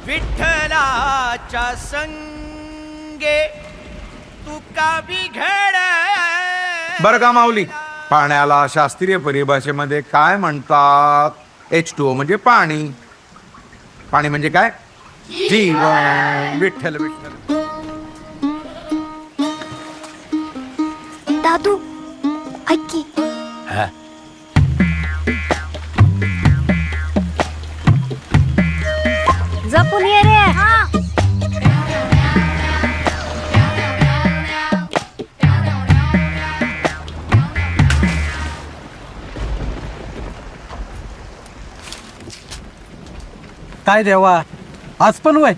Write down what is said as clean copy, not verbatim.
विठ्ठलाच्या संगे तुका बिघड. बरं का माऊली, पाण्याला शास्त्रीय परिभाषेमध्ये काय म्हणतात? H2O म्हणजे पाणी. पाणी म्हणजे काय? जीवन. विठ्ठल विठ्ठल. दादू ऐक की. जपून ये रे. काय देवा, आज पण वय